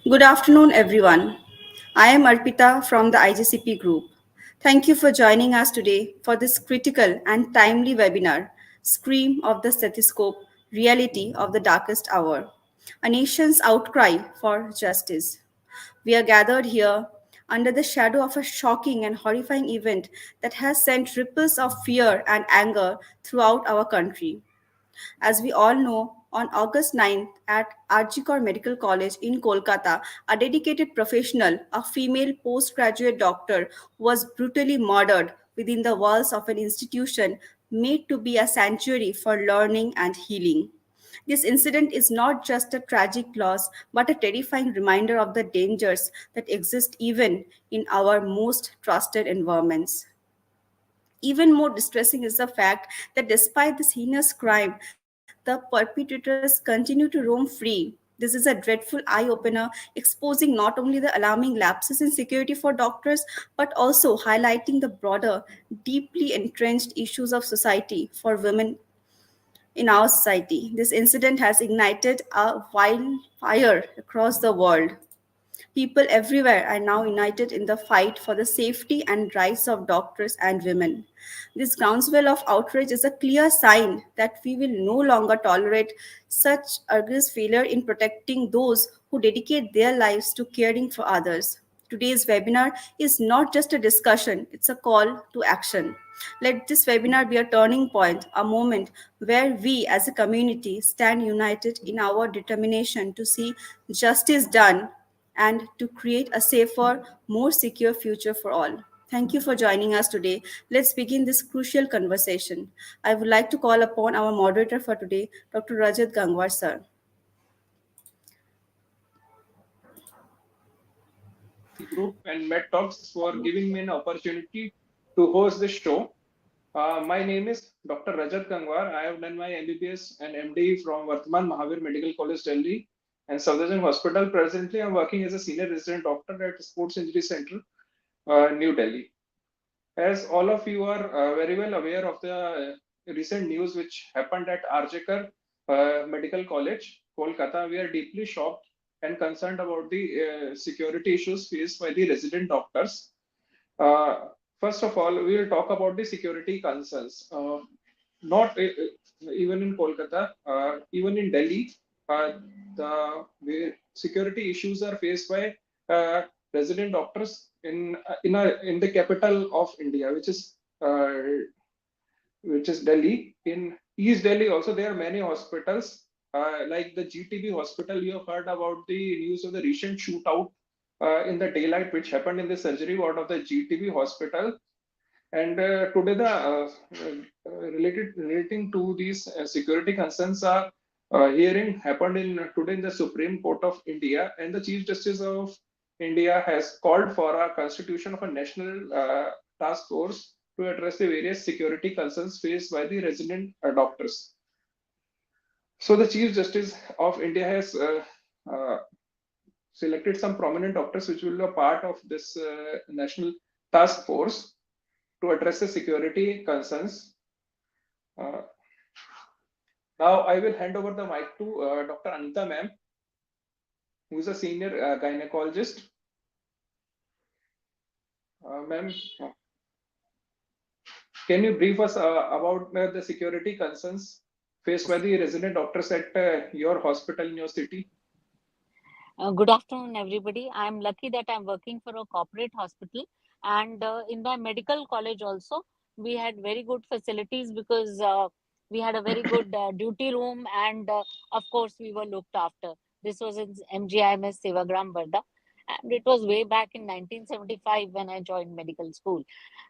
Good afternoon, everyone. I am Arpita from the IGCP group. Thank you for joining us today for this critical and timely webinar, Scream of the Stethoscope Reality of the Darkest Hour, a nation's outcry for justice. We are gathered here under the shadow of a shocking and horrifying event that has sent ripples of fear and anger throughout our country. As we all know, on August 9th at Arjikor Medical College in Kolkata, a dedicated professional, a female postgraduate doctor, was brutally murdered within the walls of an institution made to be a sanctuary for learning and healing. This incident is not just a tragic loss, but a terrifying reminder of the dangers that exist even in our most trusted environments. Even more distressing is the fact that despite this heinous crime, the perpetrators continue to roam free. This is a dreadful eye opener, exposing not only the alarming lapses in security for doctors, but also highlighting the broader, deeply entrenched issues of society for women in our society. This incident has ignited a wildfire across the world. People everywhere are now united in the fight for the safety and rights of doctors and women. This groundswell of outrage is a clear sign that we will no longer tolerate such egregious failure in protecting those who dedicate their lives to caring for others. Today's webinar is not just a discussion, it's a call to action. Let this webinar be a turning point, a moment where we as a community stand united in our determination to see justice done and to create a safer, more secure future for all. Thank you for joining us today. Let's begin this crucial conversation. I would like to call upon our moderator for today, Dr. Rajat Gangwar, sir. Group and Med Talks for giving me an opportunity to host this show. My name is Dr. Rajat Kangwar. I have done my MBBS and MD from Vartman Mahavir Medical College, Delhi, and Safdarjung Hospital. Presently, I'm working as a senior resident doctor at Sports Injury Center, New Delhi. As all of you are very well aware of the recent news which happened at Arjekar Medical College, Kolkata, we are deeply shocked and concerned about the security issues faced by the resident doctors. Uh, First of all, we will talk about the security concerns. Not even in Kolkata, even in Delhi, the security issues are faced by resident doctors in the capital of India, which is Delhi. In East Delhi, also there are many hospitals like the GTB hospital. You have heard about the news of the recent shootout in the daylight, which happened in the surgery ward of the GTB hospital. And today, the relating to these security concerns are hearing happened in today in the Supreme Court of India, and the Chief Justice of India has called for a constitution of a national task force to address the various security concerns faced by the resident doctors. So the Chief Justice of India has selected some prominent doctors which will be a part of this national task force to address the security concerns. Uh, Now I will hand over the mic to Dr. Anita ma'am, who is a senior gynecologist. Ma'am, can you brief us about the security concerns faced by the resident doctors at your hospital in your city? Good afternoon, everybody. I'm lucky that I'm working for a corporate hospital, and in my medical college also, we had very good facilities because we had a very good duty room, and of course, we were looked after. This was in MGIMS Sevagram Varda, and it was way back in 1975 when I joined medical school.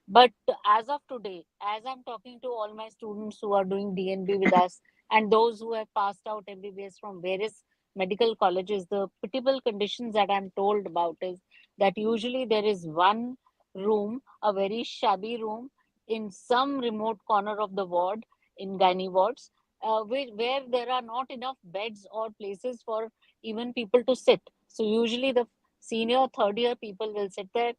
But as of today, as I'm talking to all my students who are doing DNB with us and those who have passed out MBBS from various medical colleges, the pitiable conditions that I'm told about is that usually there is one room, a very shabby room in some remote corner of the ward in gynae wards, where there are not enough beds or places for even people to sit. So usually the senior third year people will sit there.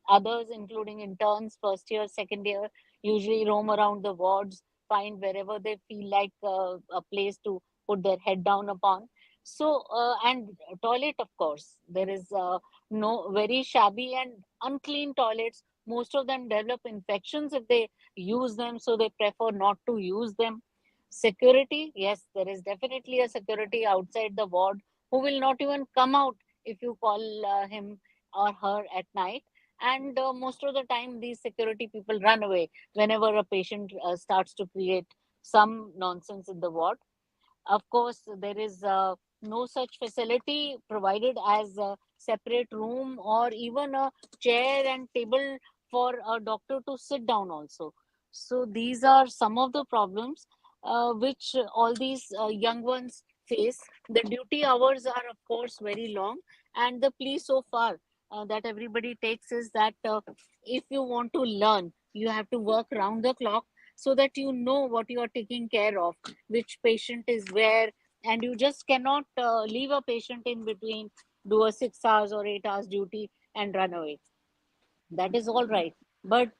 Others, including interns, first year, second year, usually roam around the wards, find wherever they feel like a place to put their head down upon. So, and toilet, of course, there is no very shabby and unclean toilets. Most of them develop infections if they use them, so they prefer not to use them. Security, yes, there is definitely a security outside the ward who will not even come out if you call him or her at night. And most of the time, these security people run away whenever a patient starts to create some nonsense in the ward. Of course, there is no such facility provided as a separate room or even a chair and table for a doctor to sit down also. So these are some of the problems which all these young ones face. The duty hours are, of course, very long, and the plea so far that everybody takes is that if you want to learn, you have to work round the clock so that you know what you are taking care of, which patient is where, and you just cannot leave a patient in between, do a 6 hours or 8 hours duty and run away. That is all right, but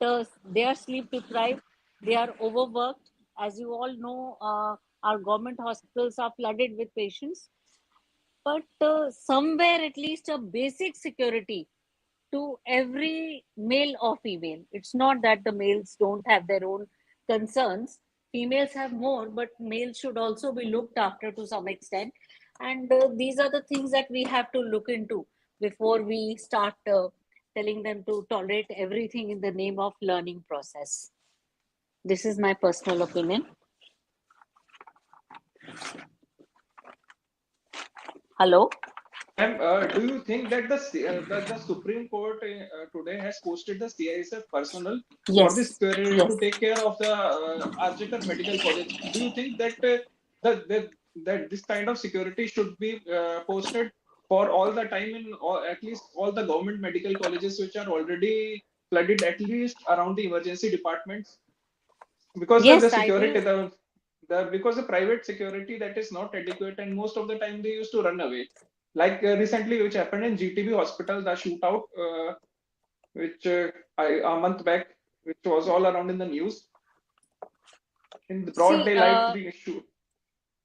they are sleep deprived, they are overworked. As you all know, our government hospitals are flooded with patients, but somewhere at least a basic security to every male or female. It's not that the males don't have their own concerns. Females have more, but males should also be looked after to some extent. And these are the things that we have to look into before we start telling them to tolerate everything in the name of learning process. This is my personal opinion. Hello? Ma'am, do you think that the Supreme Court today has posted the CISF personnel for the Yes. security Yes. to take care of the Arjekar Medical College? Do you think that that this kind of security should be posted for all the time in, or at least all the government medical colleges which are already flooded, at least around the emergency departments? Because the Yes, I security, do. the because the private security that is not adequate, and most of the time they used to run away, like recently which happened in GTB hospital, the shootout, which a month back, which was all around in the news, in the broad See, daylight, three shoot.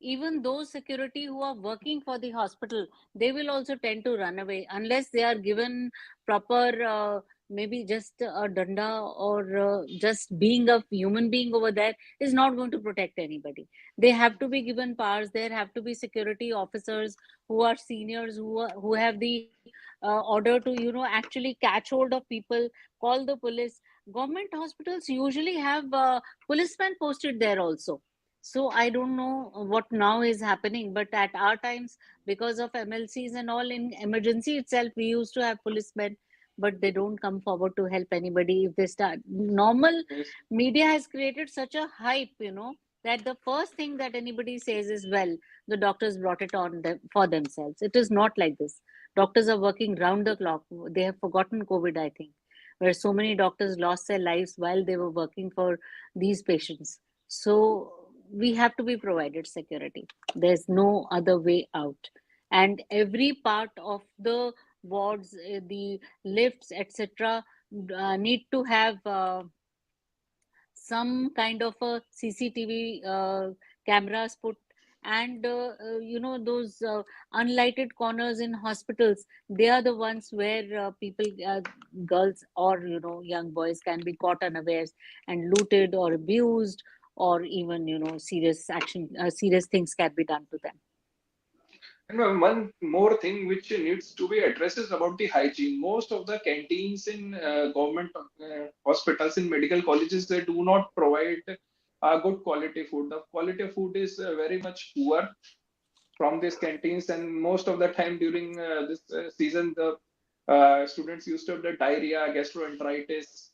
even those security who are working for the hospital, they will also tend to run away unless they are given proper maybe just a danda, or just being a human being over there is not going to protect anybody. They have to be given powers. There have to be security officers who are seniors, who have the order to actually catch hold of people, call the police. Government hospitals usually have policemen posted there also. So I don't know what now is happening, but at our times, because of MLCs and all, in emergency itself, we used to have policemen, but they don't come forward to help anybody if they start. Normal Yes. media has created such a hype, that the first thing that anybody says is, well, the doctors brought it on them for themselves. It is not like this. Doctors are working round the clock. They have forgotten COVID, I think, where so many doctors lost their lives while they were working for these patients. So we have to be provided security. There's no other way out. And every part of the wards, the lifts, etc., need to have some kind of a CCTV cameras put. And those unlighted corners in hospitals, they are the ones where people, girls or young boys, can be caught unawares and looted or abused, or even serious things can be done to them. And one more thing which needs to be addressed is about the hygiene. Most of the canteens in government hospitals, in medical colleges, they do not provide good quality food. The quality of food is very much poor from these canteens, and most of the time during this season, the students used to have the diarrhea, gastroenteritis.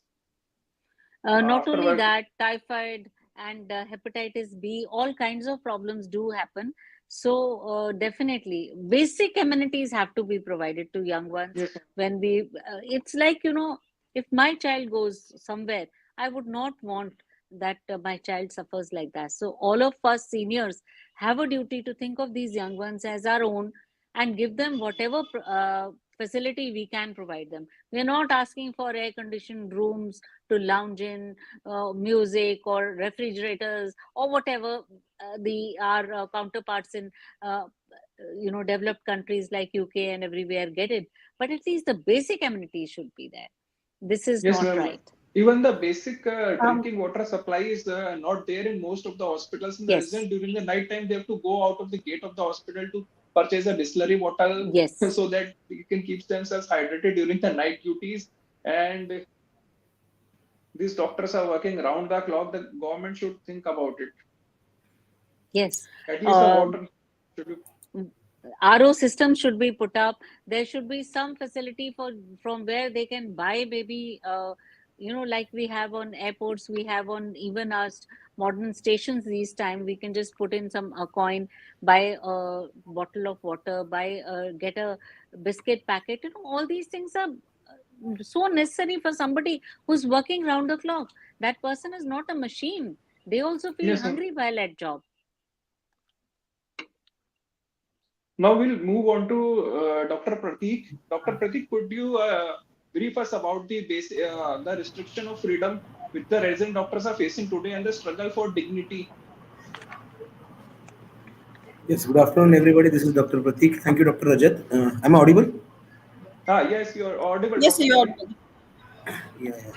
Not only Afterward, that, typhoid and hepatitis B, all kinds of problems do happen. So, definitely, basic amenities have to be provided to young ones. yes, It's like, if my child goes somewhere, I would not want that my child suffers like that. So, all of us seniors have a duty to think of these young ones as our own and give them whatever facility we can provide them. We're not asking for air conditioned rooms to lounge in, music or refrigerators or whatever the our counterparts in uh, developed countries like UK and everywhere get it, but at least the basic amenities should be there. This is Yes, not ma'am. right. Even the basic Um, drinking water supply is not there in most of the hospitals. And the Yes, result, during the night time, they have to go out of the gate of the hospital to purchase a distillery water yes, so that they can keep themselves hydrated during the night duties. And these doctors are working round the clock. The government should think about it. yes. At least the Um, water should be. RO system should be put up. There should be some facility for from where they can buy maybe like we have on airports, we have on even our modern stations these time. We can just put in some a coin, buy a bottle of water, get a biscuit packet. All these things are so necessary for somebody who's working round the clock. That person is not a machine. They also feel Yes, ma'am. hungry while at job. Now we'll move on to Dr. Pratik. Dr. Pratik, could you brief us about the restriction of freedom which the resident doctors are facing today and the struggle for dignity? Yes, good afternoon, everybody. This is Dr. Pratik. Thank you, Dr. Rajat. Am I audible? Yes, you're audible, yes, Dr. you are. Pratik. Yeah, yeah.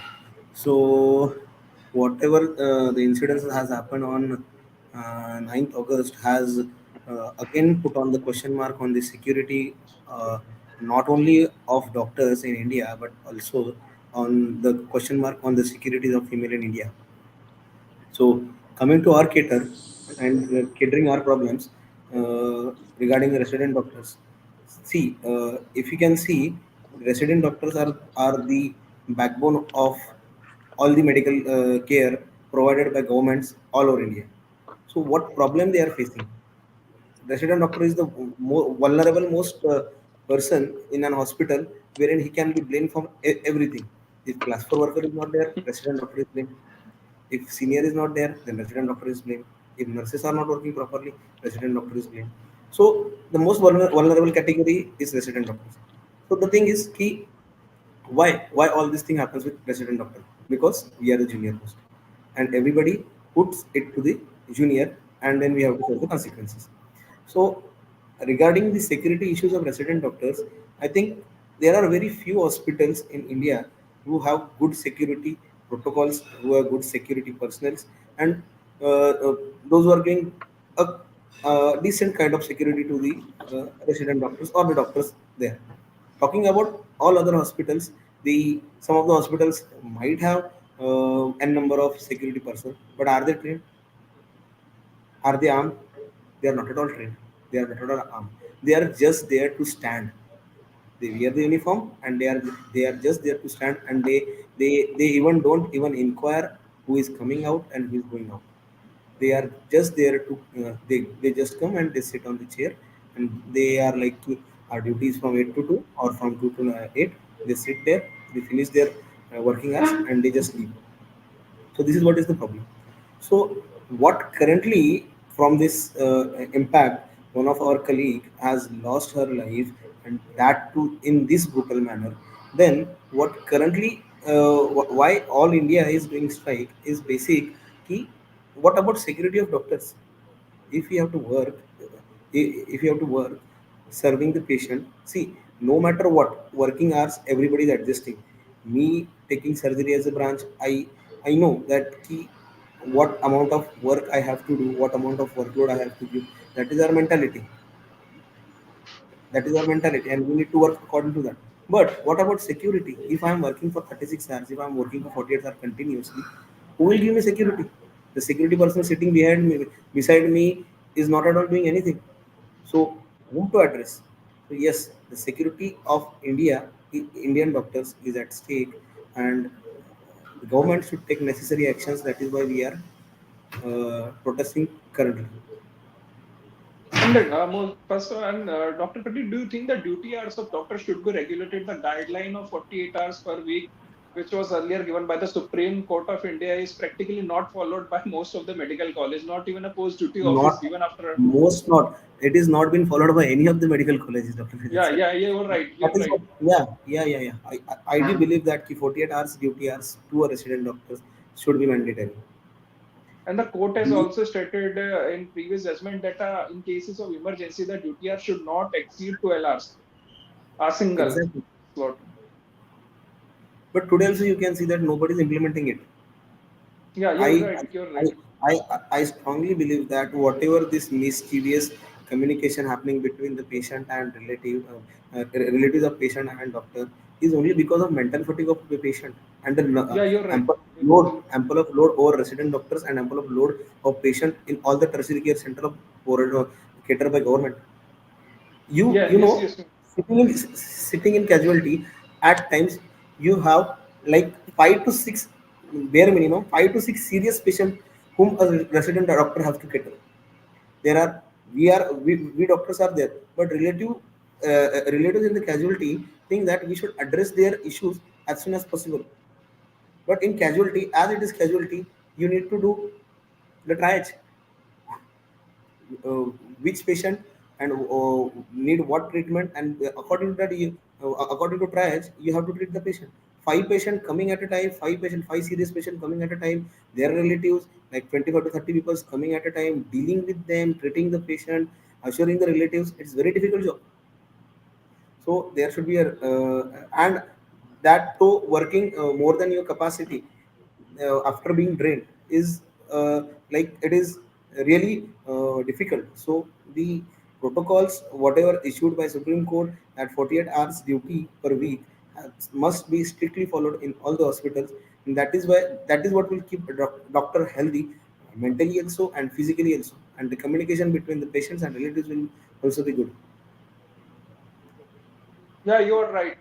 So, whatever the incidents has happened on 9th August has again put on the question mark on the security, not only of doctors in India, but also on the question mark on the security of female in India. So, coming to our cater and catering our problems regarding the resident doctors. See, if you can see, resident doctors are the backbone of all the medical care provided by governments all over India. So, what problem they are facing? Resident doctor is the vulnerable most person in an hospital, wherein he can be blamed for everything. If class 4 worker is not there, resident doctor is blamed. If senior is not there, then resident doctor is blamed. If nurses are not working properly, resident doctor is blamed. So the most vulnerable category is resident doctors. So the thing is, key why all this thing happens with resident doctor? Because we are the junior post, and everybody puts it to the junior, and then we have to face the consequences. So, regarding the security issues of resident doctors, I think there are very few hospitals in India who have good security protocols, who have good security personnel, and those who are giving a decent kind of security to the resident doctors or the doctors there. Talking about all other hospitals, the some of the hospitals might have n number of security personnel, but are they trained? Are they armed? They are not at all trained. They are not at all armed. They are just there to stand. They wear the uniform and they are just there to stand, and they even don't even inquire who is coming out and who is going out. They are just there to they just come and they sit on the chair, and they are like our duties from 8 to 2 or from 2 to 8. They sit there, they finish their working hours, and they just leave. So this is what is the problem. So what currently from this impact, one of our colleague has lost her life, and that too in this brutal manner. Then what currently why all India is doing strike is basic key. What about security of doctors? If you have to work, if you have to work serving the patient, see, no matter what working hours everybody is adjusting. Me taking surgery as a branch, I know that key what amount of work I have to do, what amount of workload I have to give. That is our mentality. That is our mentality, and we need to work according to that. But what about security? If I am working for 36 hours, if I am working for 48 hours continuously, who will give me security? The security person sitting behind me, beside me, is not at all doing anything. So, whom to address? So, yes, the security of Indian doctors is at stake, and the government should take necessary actions. That is why we are protesting currently. And first, and Dr. Pratik, do you think the duty hours of doctors should be regulated? The guideline of 48 hours per week, which was earlier given by the Supreme Court of India, is practically not followed by most of the medical college, not even a post-duty office, Not even after. most not. It is not been followed by any of the medical colleges, Dr. Rajat Yeah, sir. yeah, yeah, you're right. That You're is right. what, yeah, yeah, yeah, yeah. I do believe that ki 48 hours duty hours to a resident doctor should be mandatory. And the court has We, also stated in previous judgment that in cases of emergency, the duty hour should not exceed 12 hours, a single exactly. slot. But today also you can see that nobody is implementing it. Yeah, you're I, right. You're I, right. I strongly believe that whatever this mischievous communication happening between the patient and relatives of patient and doctor is only because of mental fatigue of the patient and the Yeah, you're right. ample of load over resident doctors and ample of load of patient in all the tertiary care center of catered by government. Yeah, You yes, know, yes. sitting in casualty at times you have like 5 to 6 bare minimum 5 to 6 serious patients whom a resident doctor has to cater. There are we doctors are there, but relatives in the casualty think that we should address their issues as soon as possible. But in casualty, as it is casualty, you need to do the triage, uh, which patient and need what treatment, and according to that according to triage you have to treat the patient. Five patient coming at a time, five serious patient coming at a time, their relatives like 25 to 30 people coming at a time, dealing with them, treating the patient, assuring the relatives, it's very difficult job. So there should be a and that too working more than your capacity after being drained is like it is really difficult. So the protocols whatever issued by Supreme Court at 48 hours duty per week must be strictly followed in all the hospitals, and that is what will keep a doctor healthy mentally also and physically also, and the communication between the patients and relatives will also be good. Yeah, you're right.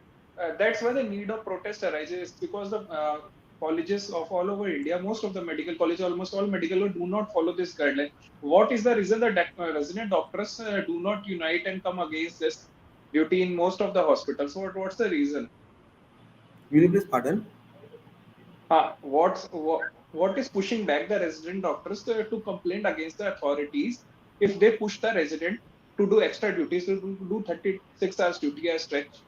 That's why the need of protest arises because the colleges of all over India, most of the medical colleges, almost all medical colleges do not follow this guideline. What is the reason that resident doctors do not unite and come against this duty in most of the hospitals? What's the reason? Will you please pardon? What is pushing back the resident doctors to complain against the authorities if they push the resident to do extra duties, to do 36 hours duty as stretch,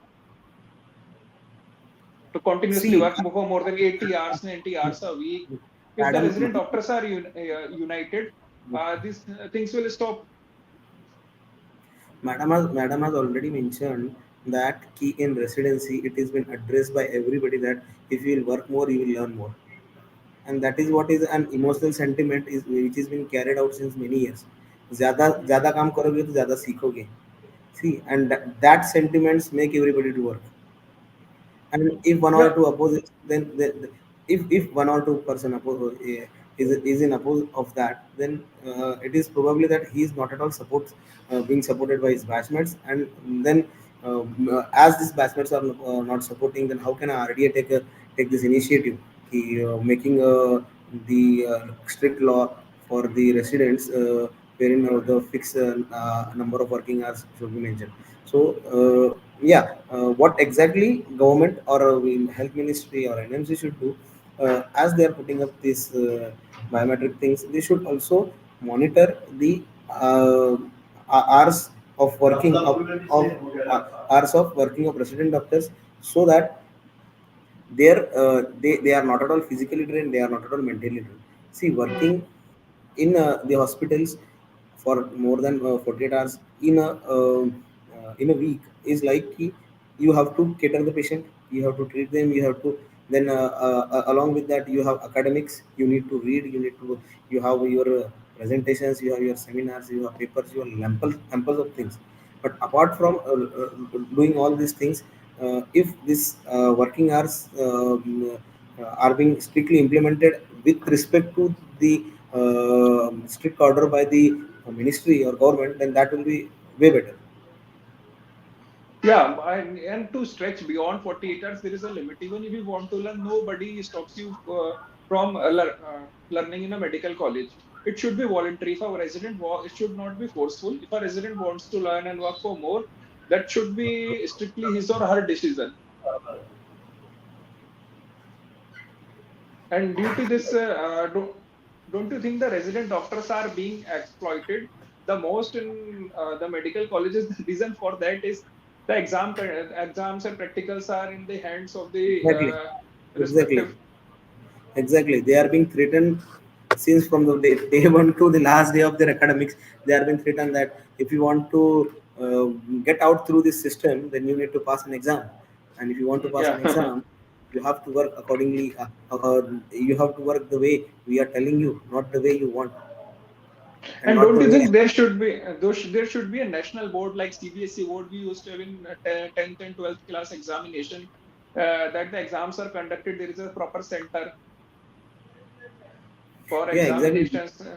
to continuously See, work for more than 80 hours, 90 hours a week? If the madam, resident doctors are united, these things will stop. madam has already mentioned that key in residency it has been addressed by everybody that if you will work more, you will learn more, and that is what is an emotional sentiment is which has been carried out since many years. ज़्यादा ज़्यादा काम करोगे तो ज़्यादा सीखोगे. See, and that sentiments make everybody to work. And if one or Yeah, two oppose it, then if one or two person is in oppose of that, then it is probably that he is not at all being supported by his batchmates, and then as these batchmates are not supporting, then how can a RDA take this initiative, making the strict law for the residents, wherein the fixed number of working hours should be mentioned. So yeah, what exactly government or health ministry or NMC should do, as they are putting up these biometric things, they should also monitor the hours of hours of working of resident doctors, so that they are not at all physically trained, they are not at all mentally trained. See, working in the hospitals for more than 48 hours in a week is like you have to cater the patient, you have to treat them, you have to then along with that you have academics, you need to read, you have your presentations, you have your seminars, you have papers, you have amples of things. But apart from doing all these things, if this working hours are being strictly implemented with respect to the strict order by the ministry or government, then that will be way better. yeah, and to stretch beyond 48 hours, there is a limit. Even if you want to learn, nobody stops you from learning in a medical college. It should be voluntary. If a it should not be forceful. If a resident wants to learn and work for more, that should be strictly his or her decision. And due to this, don't you think the resident doctors are being exploited the most in the medical colleges? The reason for that is the exams and practicals are in the hands of the Exactly, exactly, respective. exactly. They are being threatened since from the day one to the last day of their academics, they have been written that if you want to uh, get out through this system, then you need to pass an exam, and if you want to pass an Yeah. exam, you have to work accordingly. You have to work the way we are telling you, not the way you want, and And not don't the you way. think there should be a national board like CBSE board we used to have in 10th and 12th class examination, that the exams are conducted. There is a proper center for Yeah, exactly. examinations,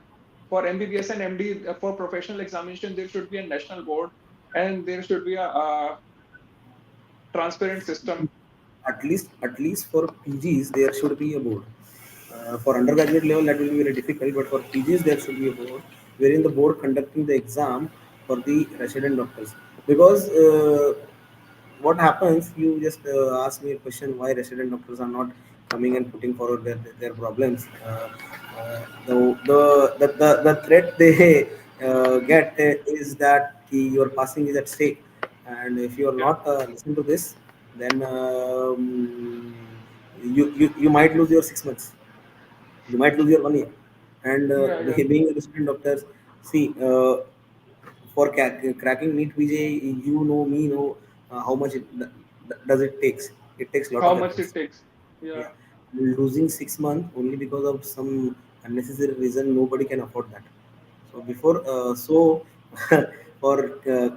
for MBBS and MD, for professional examination. There should be a national board, and there should be a transparent system. At least for PGs there should be a board. For undergraduate level that will be very difficult, but for PGs there should be a board wherein the board conducting the exam for the resident doctors. Because what happens, you just asked me a question why resident doctors are not coming and putting forward their problems. The threat they get is that your passing is at stake, and if you are Yeah, not listen to this, then you might lose your 6 months, you might lose your 1 year. And yeah, yeah. being a resident doctors, see, for cracking NEET PJ, you know, me know how much does it takes. It takes a lot How of much efforts. it takes? Yeah, Yeah. losing 6 months only because of some unnecessary reason, nobody can afford that. So before for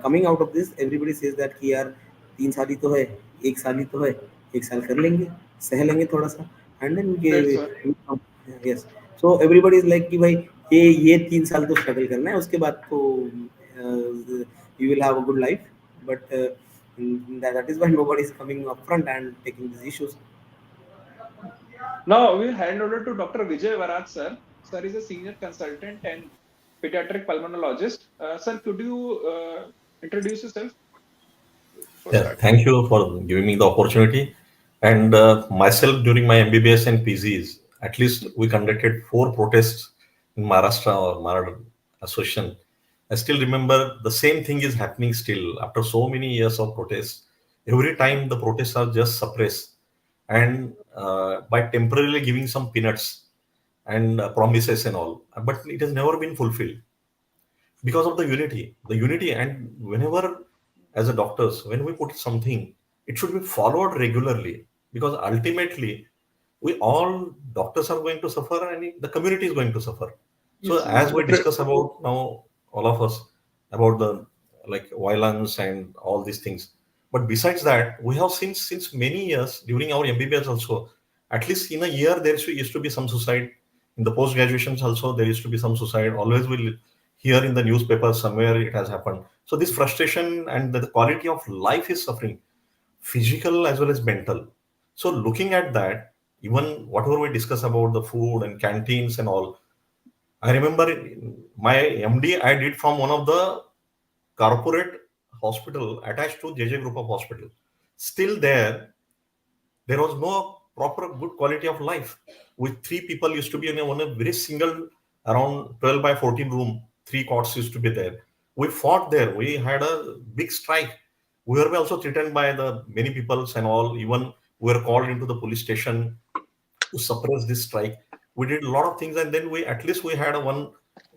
coming out of this, everybody says that कि यार 3 साल ही तो है, 1 साल ही तो है, 1 साल कर लेंगे, सह लेंगे थोड़ा सा, and then That's why. yes. So everybody is like कि भाई ये 3 साल तो struggle करना है, उसके बाद तो you will have a good life. But that is why nobody is coming up front and taking these issues. Now we'll hand over to Dr. Vijay Varat, sir. Sir is a senior consultant and pediatric pulmonologist. Sir, could you introduce yourself for Yeah, starting? thank you for giving me the opportunity. And myself, during my MBBS and PGs, at least we conducted 4 protests in Maharashtra or Maharashtra Association. I still remember the same thing is happening still after so many years of protests. Every time the protests are just suppressed, and by temporarily giving some peanuts and promises and all, but it has never been fulfilled because of the unity. And whenever, as a doctors, when we put something, it should be followed regularly, because ultimately we all doctors are going to suffer and the community is going to suffer. So Yes, as we definitely. discuss about now, all of us, about the like violence and all these things, but besides that, we have seen since many years during our MBBS also, at least in a year there used to be some suicide. In the post graduations also there used to be some suicide. Always we'll hear in the newspaper somewhere it has happened. So this frustration and the quality of life is suffering, physical as well as mental. So looking at that, even whatever we discuss about the food and canteens and all, I remember my MD I did from one of the corporate hospital attached to JJ Group of Hospital. Still there was no proper good quality of life. With 3 people used to be in a very single, around 12 by 14 room, 3 cots used to be there. We fought there. We had a big strike. We were also threatened by the many peoples and all. Even we were called into the police station to suppress this strike. We did a lot of things, and then we at least we had a one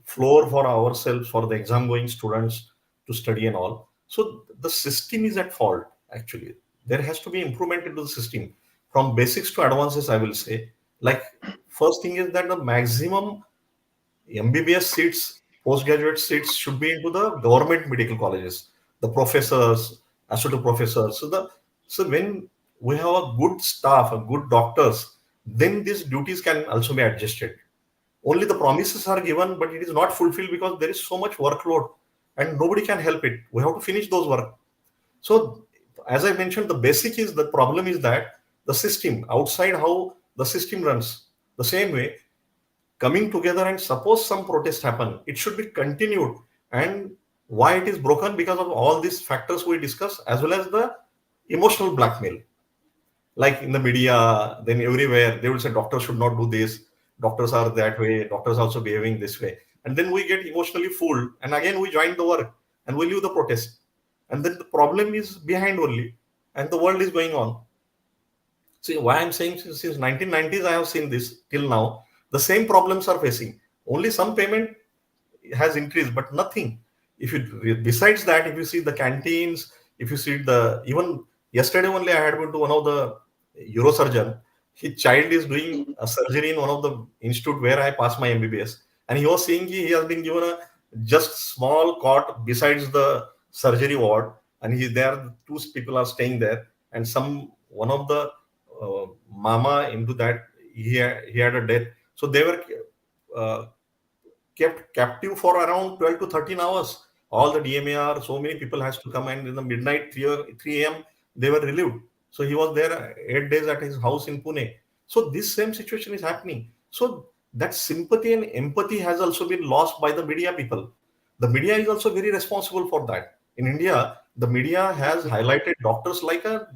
floor for ourselves for the exam going students to study and all. So the system is at fault actually. There has to be improvement into the system from basics to advances, I will say. Like, first thing is that the maximum MBBS seats, postgraduate seats should be into the government medical colleges, the professors, associate professors. So when we have a good staff, a good doctors, then these duties can also be adjusted. Only the promises are given, but it is not fulfilled because there is so much workload and nobody can help it. We have to finish those work. So, as I mentioned, the basic is the problem is that the system outside how the system runs the same way, coming together, and suppose some protest happen, it should be continued. And why it is broken? Because of all these factors we discuss, as well as the emotional blackmail. Like in the media, then everywhere they will say doctors should not do this, doctors are that way, doctors also behaving this way, and then we get emotionally fooled, and again we join the work and we leave the protest, and then the problem is behind only, and the world is going on. See why I'm saying, since 1990s I have seen this till now. The same problems are facing. Only some payment has increased, but nothing. If you besides that, if you see the canteens, if you see the even yesterday only I had been to one of the neurosurgeon. His child is doing a surgery in one of the institute where I passed my MBBS, and he was saying he has been given a just small cot besides the surgery ward, and he there two people are staying there, and some one of the mama into that he had a death, so they were uh, kept captive for around 12 to 13 hours. All the DMAR, so many people has to come, and in the midnight 3 a.m. they were relieved. So he was there 8 days at his house in Pune. So this same situation is happening. So that sympathy and empathy has also been lost by the media people. The media is also very responsible for that. In India, the media has highlighted doctors like a,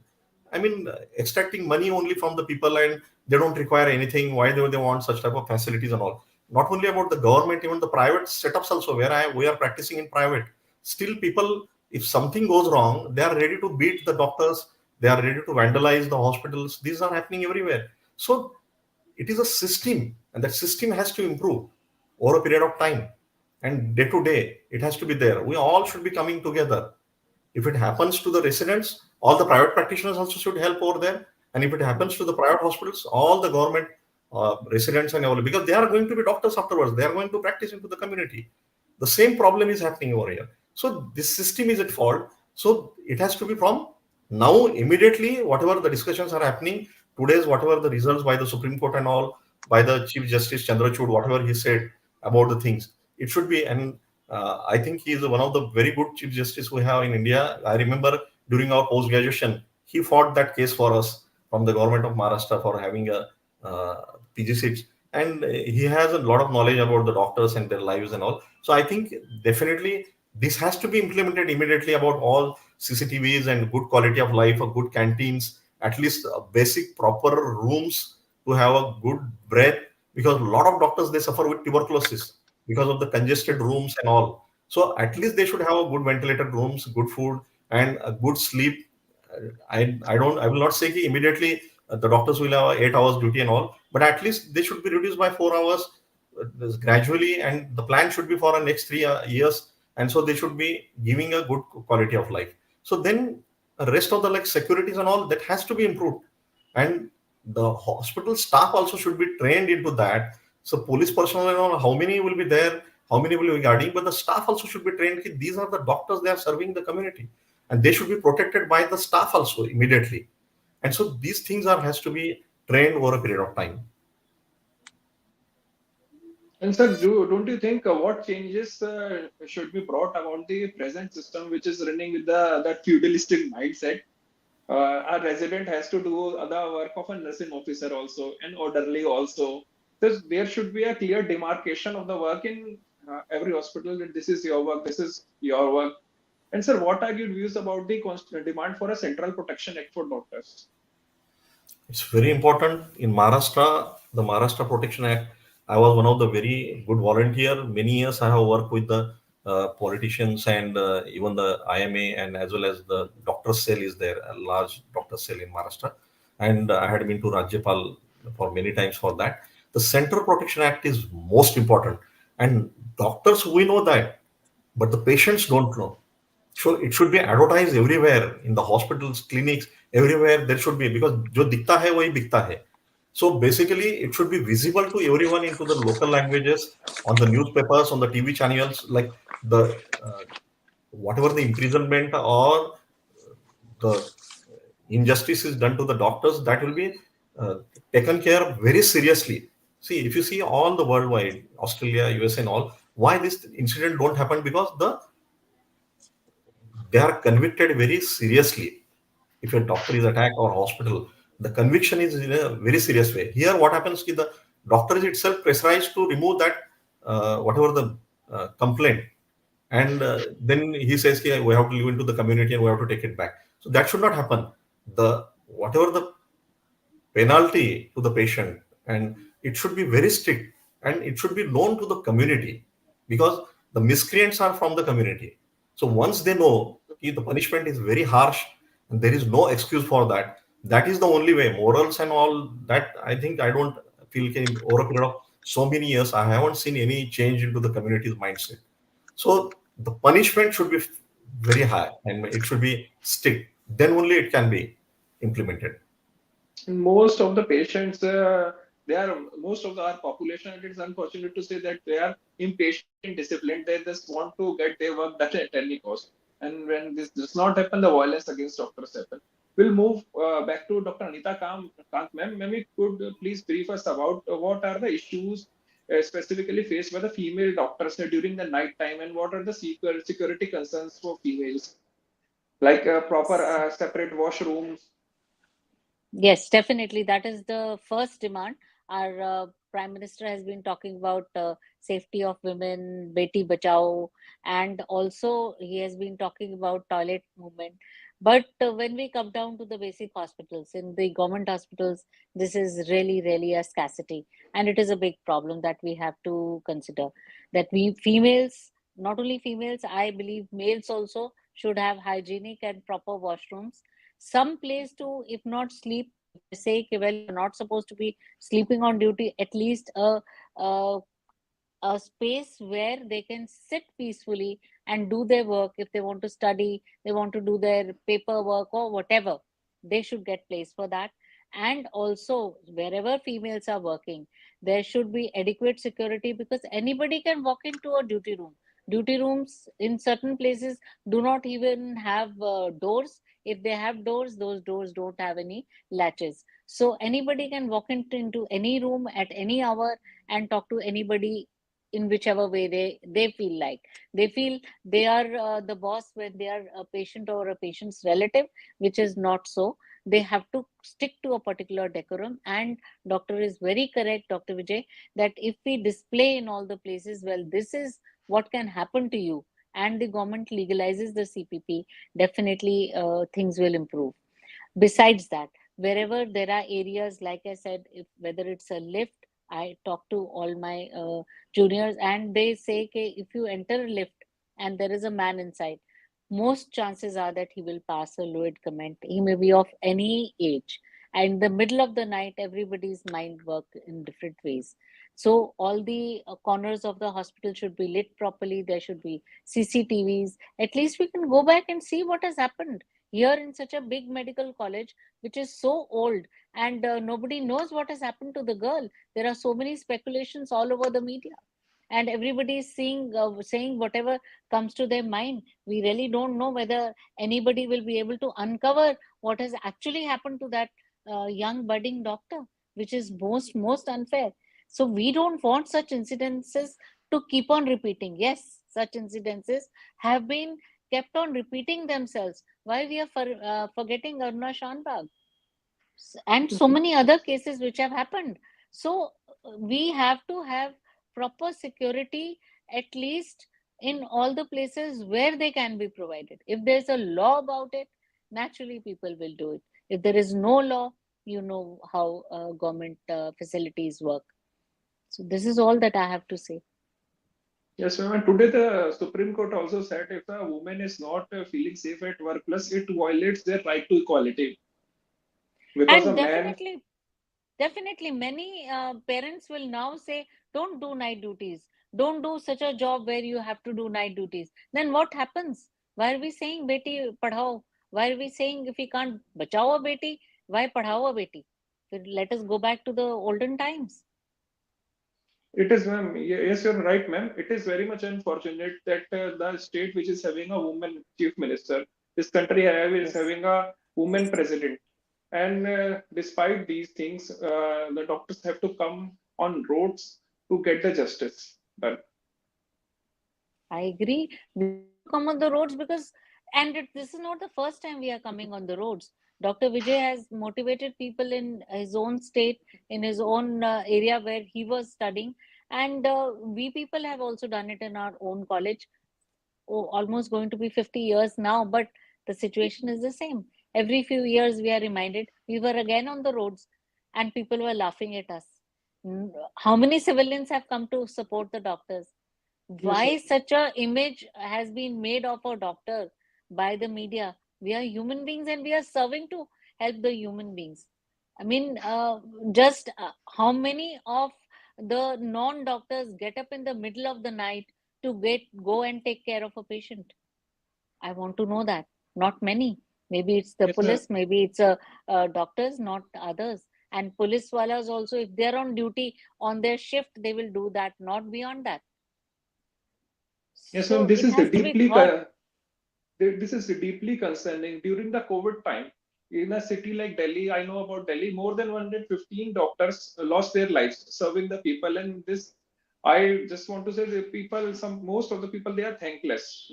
I mean, extracting money only from the people, and they don't require anything. Why do they want such type of facilities and all? Not only about the government, even the private setups also, where we are practicing in private. Still, people, if something goes wrong, they are ready to beat the doctors. They are ready to vandalize the hospitals. These are happening everywhere. So it is a system, and that system has to improve over a period of time. And day to day, it has to be there. We all should be coming together. If it happens to the residents, all the private practitioners also should help over there. And if it happens to the private hospitals, all the government residents and all, because they are going to be doctors afterwards, they are going to practice into the community. The same problem is happening over here. So this system is at fault. So it has to be from now immediately. Whatever the discussions are happening today's, whatever the results by the Supreme Court and all, by the Chief Justice Chandrachud, whatever he said about the things, it should be. And I think he is one of the very good Chief Justice we have in India. I remember during our post graduation, he fought that case for us from the government of Maharashtra for having a PG seats, and he has a lot of knowledge about the doctors and their lives and all. So I think definitely this has to be implemented immediately about all CCTVs and good quality of life, or good canteens, at least basic proper rooms to have a good breath, because a lot of doctors they suffer with tuberculosis because of the congested rooms and all. So at least they should have a good ventilated rooms, good food, and a good sleep. I will not say immediately the doctors will have 8 hours duty and all, but at least they should be reduced by 4 hours gradually, and the plan should be for the next 3 years, and so they should be giving a good quality of life. So then the rest of the like securities and all that has to be improved, and the hospital staff also should be trained into that. So police personnel and all, how many will be there, how many will be guarding, but the staff also should be trained. These are the doctors, they are serving the community, and they should be protected by the staff also immediately. And so these things are has to be trained over a period of time. And sir, don't you think what changes should be brought about the present system, which is running with the that feudalistic mindset? A resident has to do the work of a nursing officer also, an orderly also. There should be a clear demarcation of the work in every hospital, that this is your work, this is your work. And sir, what are your views about the constant demand for a central protection act for doctors? It's very important in Maharashtra, the Maharashtra Protection Act. I was one of the very good volunteer. Many years I have worked with the politicians and even the IMA, and as well as the doctor cell is there, a large doctor cell in Maharashtra. And I had been to Rajyapal for many times for that. The Central Protection Act is most important, and doctors we know that, but the patients don't know. So it should be advertised everywhere in the hospitals, clinics, everywhere there should be, because जो दिखता है वही बिकता है. So basically, it should be visible to everyone into the local languages, on the newspapers, on the TV channels, like the whatever the imprisonment or the injustice is done to the doctors, that will be uh, taken care very seriously. See, if you see all the worldwide, Australia, US, and all, why this incident don't happen? Because they are convicted very seriously. If a doctor is attacked or hospital, the conviction is in a very serious way. Here, what happens is the doctor is itself pressurized to remove that whatever the complaint, and then he says, "Okay, we have to live into the community and we have to take it back." So that should not happen. The whatever the penalty to the patient, and it should be very strict, and it should be known to the community, because the miscreants are from the community. So once they know the punishment is very harsh and there is no excuse for that, that is the only way. Morals and all that, I think I don't feel can over a period of so many years, I haven't seen any change into the community's mindset. So the punishment should be very high and it should be strict. Then only it can be implemented. Most of the patients, they are most of our population, it is unfortunate to say that they are impatient in discipline. They just want to get their work done at any cost. And when this does not happen, the violence against doctors happen. We'll move back to Dr. Anita Kant, ma'am. Ma'am, you could please brief us about what are the issues specifically faced by the female doctors during the night time, and what are the security concerns for females, like proper separate washrooms. Yes, definitely. That is the first demand. Our Prime Minister has been talking about safety of women, Beti Bachao, and also he has been talking about toilet movement. But when we come down to the basic hospitals, in the government hospitals, this is really, really a scarcity. And it is a big problem that we have to consider. That we females, not only females, I believe males also should have hygienic and proper washrooms, some place to, if not sleep, if they say okay, well, you're not supposed to be sleeping on duty, at least a a space where they can sit peacefully and do their work. If they want to study, they want to do their paperwork or whatever, they should get place for that. And also, wherever females are working, there should be adequate security, because anybody can walk into a duty room. Duty rooms in certain places do not even have doors. If they have doors, those doors don't have any latches, so anybody can walk into any room at any hour and talk to anybody in whichever way they feel like. They feel they are the boss when they are a patient or a patient's relative, which is not so. They have to stick to a particular decorum. And doctor is very correct, Dr. Vijay, that if we display in all the places, well, this is what can happen to you, and the government legalizes the CPP, definitely things will improve. Besides that, wherever there are areas, like I said, if whether it's a lift, I talk to all my juniors and they say, okay, if you enter a lift and there is a man inside, most chances are that he will pass a lurid comment. He may be of any age, and in the middle of the night everybody's mind work in different ways. So all the corners of the hospital should be lit properly. There should be CCTVs. At least we can go back and see what has happened here in such a big medical college, which is so old, and nobody knows what has happened to the girl. There are so many speculations all over the media, and everybody is saying whatever comes to their mind. We really don't know whether anybody will be able to uncover what has actually happened to that young budding doctor, which is most unfair. So we don't want such incidences to keep on repeating. Yes, such incidences have been kept on repeating themselves. Why we are forgetting Aruna Shanbag and so many other cases which have happened. So we have to have proper security, at least in all the places where they can be provided. If there's a law about it, naturally people will do it. If there is no law, you know how government facilities work. So this is all that I have to say. Yes, ma'am. And today the Supreme Court also said if a woman is not feeling safe at workplace, it violates their right to equality. Because a And man, definitely, many parents will now say, don't do night duties. Don't do such a job where you have to do night duties. Then what happens? Why are we saying beti padhao? Why are we saying if we can't bachao a beti, why padhao a beti? Let us go back to the olden times. it is, ma'am. Yes, you're right, ma'am. It is very much unfortunate that the state which is having a woman chief minister, this country is Yes. having a woman president. And despite these things, the doctors have to come on roads to get the justice done. I agree. We have to come on the roads because, and this is not the first time we are coming on the roads. Dr. Vijay has motivated people in his own state, in his own area where he was studying, and we people have also done it in our own college. Oh, almost going to be 50 years now, but the situation is the same. Every few years, we are reminded we were again on the roads, and people were laughing at us. How many civilians have come to support the doctors? Yes, Why such a image has been made of a doctor by the media? We are human beings and we are serving to help the human beings. I mean, just how many of the non-doctors get up in the middle of the night to go and take care of a patient? I want to know that. Not many. Maybe it's the Yes, police, maybe it's doctors, not others. And police wallahs also, if they're on duty on their shift, they will do that, not beyond that. yes, ma'am. So it has to be thought. This is deeply concerning. During the COVID time, in a city like Delhi, I know about Delhi, more than 115 doctors lost their lives serving the people. And this, I just want to say, the people, most of the people, they are thankless.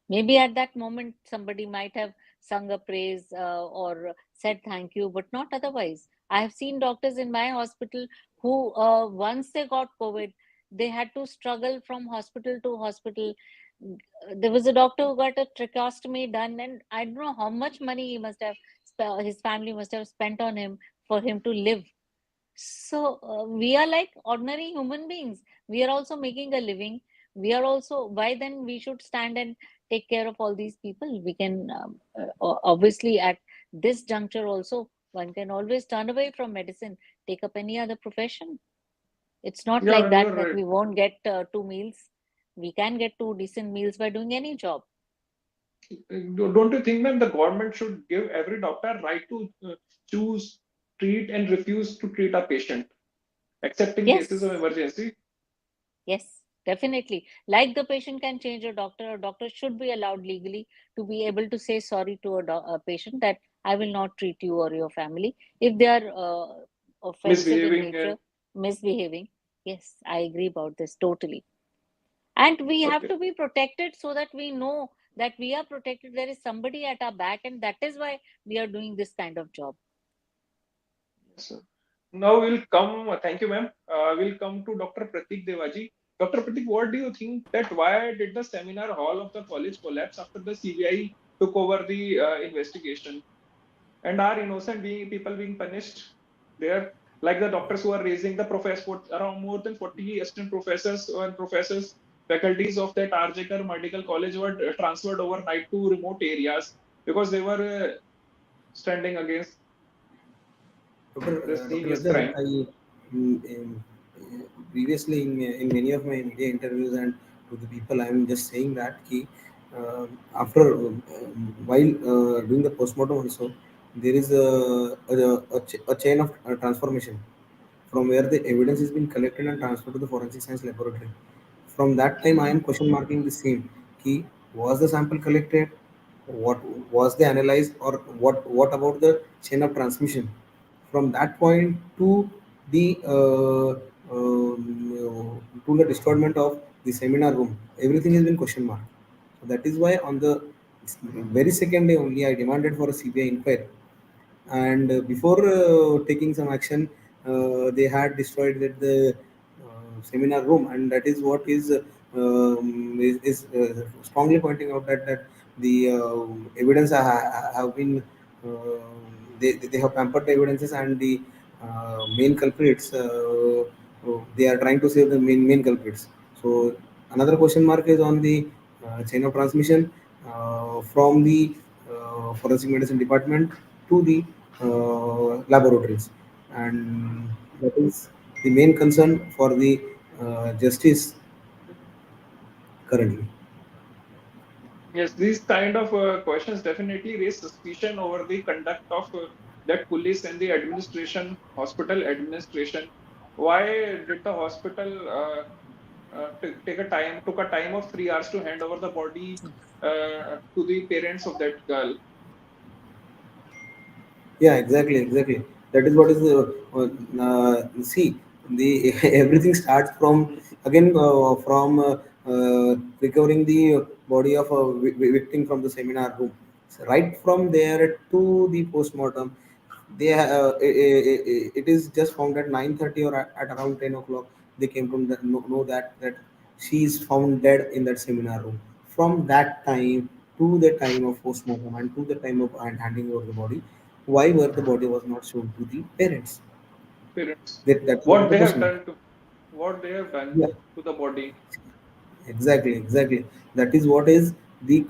Maybe at that moment, somebody might have sung a praise or said thank you, but not otherwise. I have seen doctors in my hospital who, once they got COVID, they had to struggle from hospital to hospital. There was a doctor who got a tracheostomy done, and I don't know how much money he must have, his family must have spent on him for him to live. So we are like ordinary human beings. We are also making a living. We are also, why then we should stand and take care of all these people? We can, obviously, at this juncture also, one can always turn away from medicine, take up any other profession. It's not Yeah, like ma'am, you that are that right. we won't get two meals. We can get two decent meals by doing any job. Don't you think, ma'am, the government should give every doctor right to choose, treat, and refuse to treat a patient, except in cases of Yes. emergency? Yes, definitely. Like the patient can change a doctor should be allowed legally to be able to say sorry to a patient that I will not treat you or your family if they are offensive in Misbehaving and nature, misbehaving. Yes, I agree about this totally. And we have okay. to be protected so that we know that we are protected. There is somebody at our back, and that is why we are doing this kind of job. So now we'll come. Thank you, ma'am. We'll come to Dr. Pratik Devaji. Dr. Pratik, what do you think that why did the seminar hall of the college collapse after the CBI took over the investigation? And are innocent people being punished there? Like the doctors who are raising the professor, around more than 40 assistant professors and professors, faculties of that RJKar Medical College were transferred overnight to remote areas because they were standing against this Dr. heinous Rajat, crime. previously in many of my media interviews and to the people, I am just saying that after while doing the postmortem also, there is a chain of transformation from where the evidence has been collected and transferred to the forensic science laboratory. From that time, I am question marking the same. Key, was the sample collected? What was they analyzed, or what about the chain of transmission? From that point the uh, to the destroyment of the seminar room, everything has been question mark. So that is why on the very second day only I demanded for a CBI inquiry, and before taking some action, they had destroyed the seminar room, and that is what is strongly pointing out that the evidence have been they have pampered the evidences, and the main culprits, they are trying to save the main culprits. So another question mark is on the chain of transmission from the forensic medicine department to the laboratories, and that is the main concern for the justice currently. Yes, these kind of questions definitely raise suspicion over the conduct of that police and the administration, hospital administration. Why did the hospital took a time of 3 hours to hand over the body to the parents of that girl? Yeah, exactly. That is what is see the everything starts from again from recovering the body of a victim from the seminar room. So right from there to the postmortem, it is just found at 9:30 or at around 10 o'clock. They came to know that she is found dead in that seminar room. From that time to the time of postmortem and to the time of handing over the body, why were the body was not shown to the parents? Parents, That's what the they have question. done to what they have done Yeah, to the body. exactly. That is what is the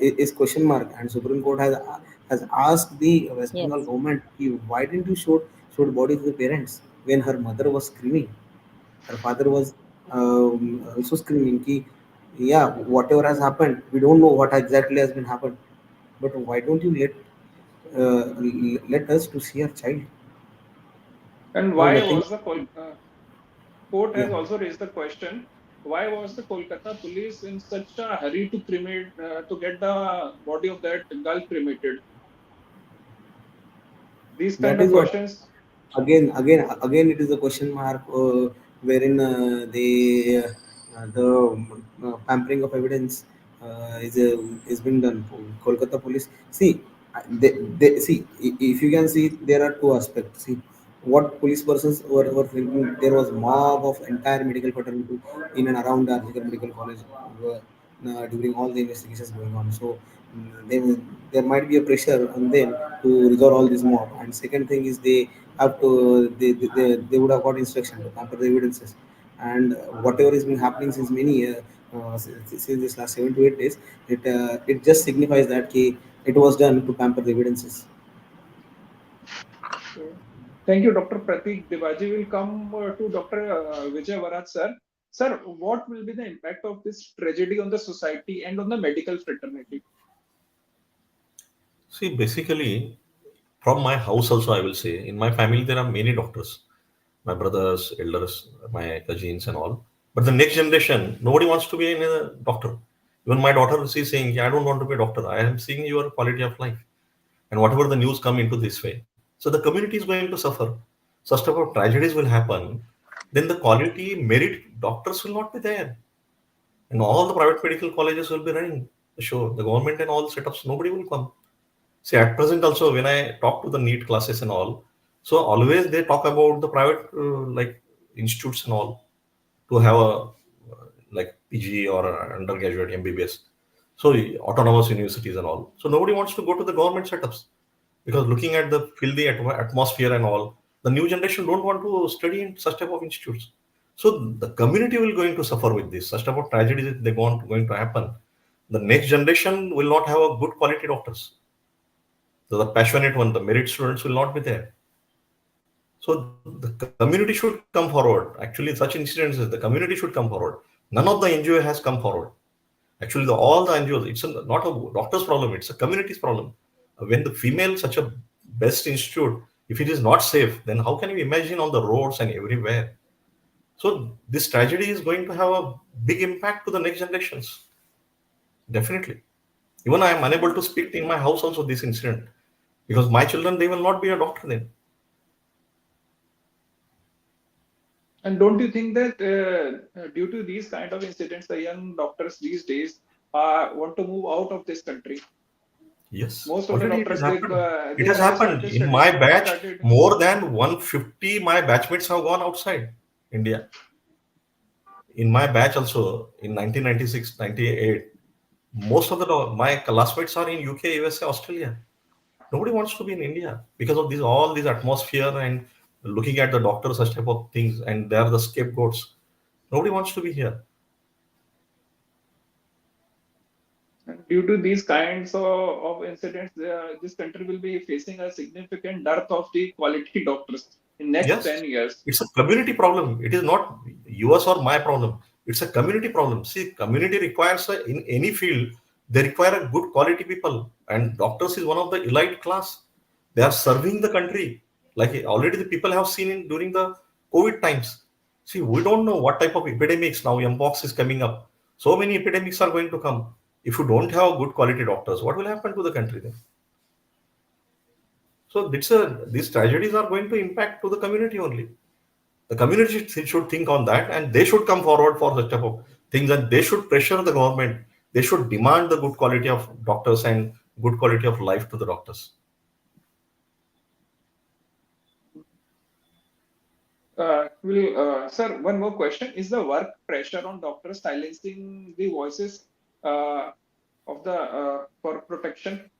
is question mark, and Supreme Court has asked the West Bengal Yes. government, why didn't you show the body to the parents? when her mother was screaming, her father was also screaming ki, yeah, whatever has happened, we don't know what exactly has been happened, but why don't you let us to see our child? And Now why nothing. was the court Yeah, has also raised the question, why was the Kolkata police in such a hurry to cremate to get the body of that girl cremated? These kind that of is what. questions. Again it is a question mark, wherein the pampering of evidence is being done. Kolkata police, see, see, if you can see, there are two aspects. See, what police persons were thinking, there was mob of entire medical fraternity in and around the Arjikar Medical College during all the investigations going on. So there might be a pressure on them to resolve all this mob. And second thing is, they would have got instruction to pamper the evidences. And whatever has been happening since many years, since this last 7 to 8 days, it just signifies that it was done to pamper the evidences. Okay. Thank you, Dr. Pratik Devaji. Will come to Dr. Vijay Varat, sir. Sir, what will be the impact of this tragedy on the society and on the medical fraternity? See, basically, from my house also, I will say, in my family, there are many doctors, my brothers, elders, my cousins, and all. But the next generation, nobody wants to be a doctor. Even my daughter, she's saying, "Yeah, I don't want to be a doctor. I am seeing your quality of life." And whatever the news come into this way. So the community is going to suffer. Such type of tragedies will happen. Then the quality merit doctors will not be there. And all the private medical colleges will be running the show. The government and all the setups, nobody will come. See, at present also, when I talk to the NEET classes and all, so always they talk about the private like institutes and all to have a like PG or a undergraduate MBBS. So autonomous universities and all. So nobody wants to go to the government setups because looking at the filthy atmosphere and all, the new generation don't want to study in such type of institutes. So the community will going to suffer with this. Such type of tragedies if they going to happen. The next generation will not have a good quality doctors. So the passionate one, the merit students will not be there. So the community should come forward. Actually, such incidences, the community should come forward. None of the NGO has come forward. Actually, all the NGOs, not a doctor's problem, it's a community's problem. When the female, such a best institute, if it is not safe, then how can you imagine on the roads and everywhere? So this tragedy is going to have a big impact to the next generations. Definitely. Even I am unable to speak in my house also this incident because my children, they will not be a doctor then. And don't you think that due to these kind of incidents, the young doctors these days want to move out of this country? Yes, Most of the already it has doctors they happened. It they has have happened. started In studying. my They have batch, started. more than 150 my batchmates have gone outside India. In my batch also, in 1996, 98, most of my classmates are in UK, USA, Australia. Nobody wants to be in India because of this all this atmosphere and looking at the doctors, such type of things, and they are the scapegoats. Nobody wants to be here. And due to these kinds of incidents, this country will be facing a significant dearth of the quality doctors in next Yes, 10 years. it's a community problem. It is not yours or my problem. It's a community problem. See, community requires in any field they require a good quality people, and doctors is one of the elite class. They are serving the country. Like already the people have seen in during the COVID times. See, we don't know what type of epidemics now. Mpox is coming up. So many epidemics are going to come. If you don't have good quality doctors, what will happen to the country then? So these tragedies are going to impact to the community only. The community should think on that and they should come forward for such type of things and they should pressure the government. They should demand the good quality of doctors and good quality of life to the doctors. Sir, one more question. Is the work pressure on doctors silencing the voices uh, of the for protection?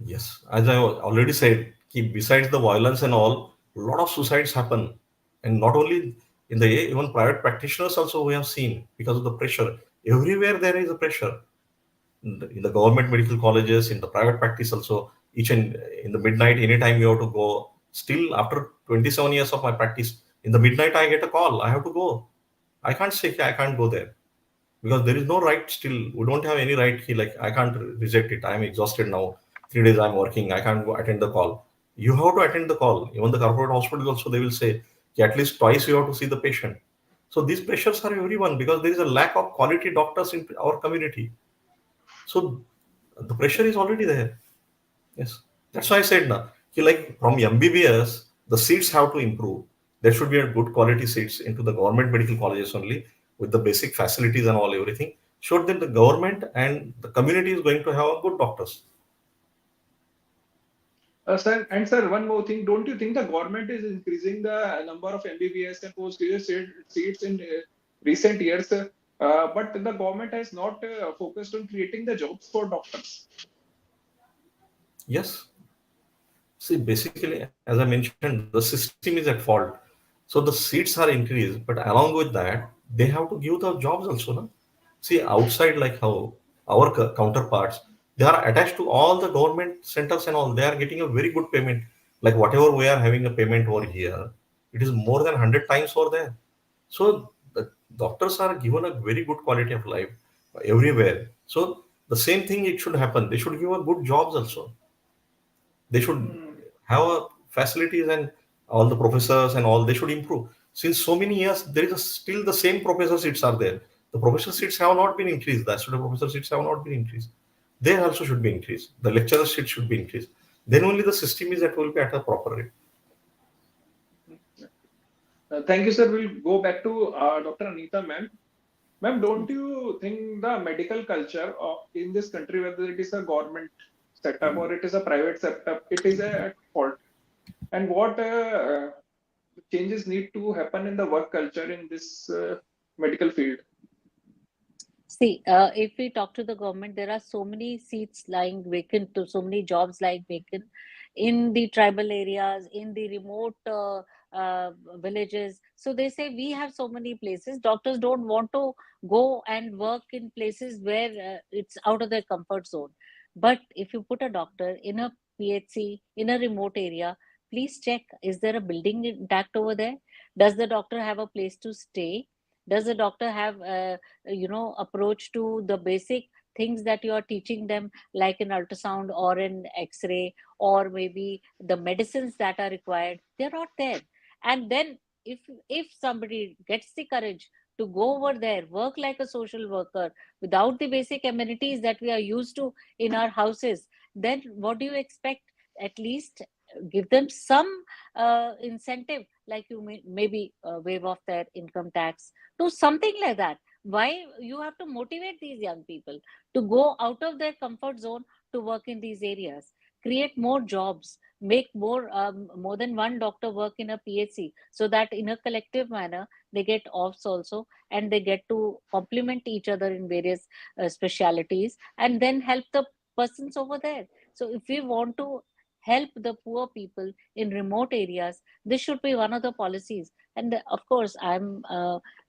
Yes, as I already said, besides the violence and all, a lot of suicides happen, and not only in the even private practitioners also we have seen because of the pressure. Everywhere there is a pressure in the government medical colleges, in the private practice also. Each and in the midnight, anytime you have to go. Still, after 27 years of my practice, in the midnight I get a call. I have to go. I can't say I can't go there because there is no right. Still, we don't have any right. Like I can't reject it. I am exhausted now. 3 days I'm working. I can't go attend the call. You have to attend the call. Even the corporate hospitals also they will say at least twice you have to see the patient. So these pressures are everyone because there is a lack of quality doctors in our community. So the pressure is already there. Yes, that's why I said now. Like from MBBS, the seats have to improve. There should be a good quality seats into the government medical colleges only with the basic facilities and all everything. So that the government and the community is going to have a good doctors. Sir, one more thing. Don't you think the government is increasing the number of MBBS and post-graduate seats in recent years? But the government has not focused on creating the jobs for doctors. Yes. See, basically, as I mentioned, the system is at fault. So the seats are increased, but along with that, they have to give the jobs also. No? See, outside, like how our counterparts, they are attached to all the government centers and all. They are getting a very good payment. Like whatever we are having a payment over here, it is more than 100 times over there. So the doctors are given a very good quality of life everywhere. So the same thing it should happen. They should give a good jobs also. They should Hmm. have facilities and all the professors and all they should improve. Since so many years, there is still the same professor seats are there. The professor seats have not been increased. The associate professor seats have not been increased. They also should be increased. The lecturer seats should be increased. Then only the system is that will be at a proper rate. Thank you, sir. We'll go back to Dr. Anita, ma'am. Ma'am, don't you think the medical culture in this country, whether it is a government setup or it is a private setup, it is at fault? And what changes need to happen in the work culture in this medical field? See, if we talk to the government, there are so many seats lying vacant, to so many jobs lying vacant in the tribal areas, in the remote villages. So they say we have so many places. Doctors don't want to go and work in places where it's out of their comfort zone. But if you put a doctor in a PHC in a remote area, please check, is there a building intact over there? Does the doctor have a place to stay? Does the doctor have approach to the basic things that you are teaching them, like an ultrasound or an x-ray, or maybe the medicines that are required? They're not there. And then if somebody gets the courage to go over there, work like a social worker without the basic amenities that we are used to in our houses, then what do you expect? At least give them some incentive, like you maybe waive off their income tax, to something like that. Why you have to motivate these young people to go out of their comfort zone to work in these areas? Create more jobs, make more than one doctor work in a PHC, so that in a collective manner they get offs also, and they get to complement each other in various specialities, and then help the persons over there. So if we want to help the poor people in remote areas, this should be one of the policies. And of course, I'm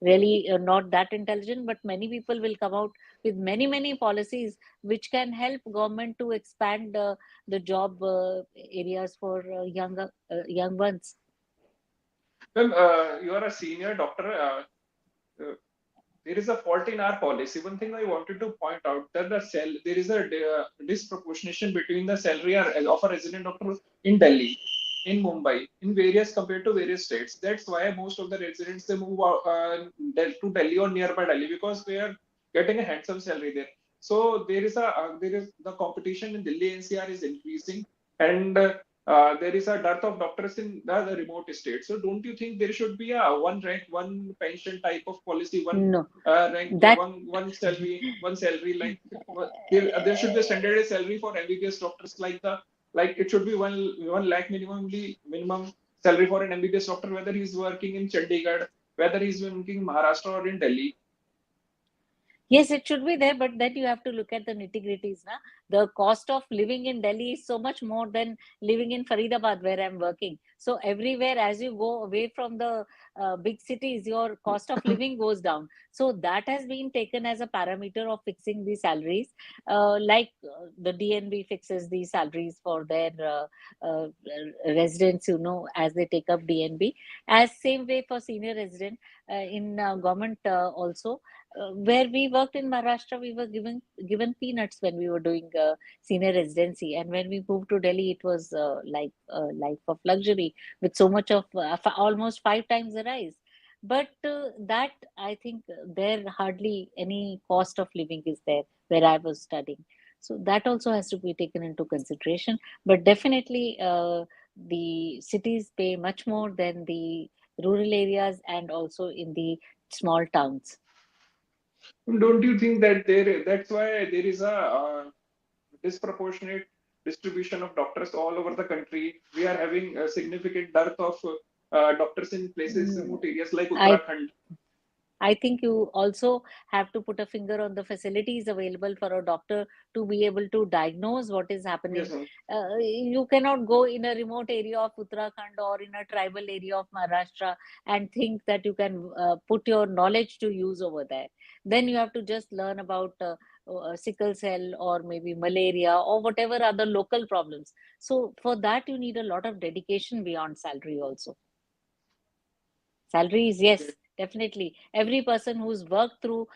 really not that intelligent, but many people will come out with many policies which can help government to expand the job areas for young ones. Well, you are a senior doctor. Uh, there is a fault in our policy. One thing I wanted to point out that there is a disproportionation between the salary of a resident doctor in Delhi, in Mumbai, in various compared to various states. That's why most of the residents they move out, to Delhi or nearby Delhi because they are getting a handsome salary there. So there is the competition in Delhi NCR is increasing, and there is a dearth of doctors in the remote states. So don't you think there should be a one rank, one pension type of policy, one No, rank, that one salary like there should be a standardized salary for MBBS doctors like it should be 1 lakh minimum salary for an MBBS doctor, whether he's working in Chandigarh, whether he's working in Maharashtra or in Delhi. Yes, it should be there, but then you have to look at the nitty-gritties. Na? The cost of living in Delhi is so much more than living in Faridabad, where I'm working. So everywhere, as you go away from the big cities, your cost of living goes down. So that has been taken as a parameter of fixing the salaries. The DNB fixes the salaries for their residents, as they take up DNB. As same way for senior resident in government also, where we worked in Maharashtra, we were given peanuts when we were doing senior residency, and when we moved to Delhi, it was like a life of luxury with so much of almost five times the rise. But that I think there hardly any cost of living is there where I was studying. So that also has to be taken into consideration. But definitely, the cities pay much more than the rural areas and also in the small towns. Don't you think that that's why there is a disproportionate distribution of doctors all over the country? We are having a significant dearth of doctors in places, Mm, remote areas like I Uttarakhand. I think you also have to put a finger on the facilities available for a doctor to be able to diagnose what is Yes, happening. ma'am. You cannot go in a remote area of Uttarakhand or in a tribal area of Maharashtra and think that you can put your knowledge to use over there. Then you have to just learn about sickle cell or maybe malaria or whatever other local problems. So for that, you need a lot of dedication beyond salary also. Salaries, Okay. yes, definitely. Every person who's worked through,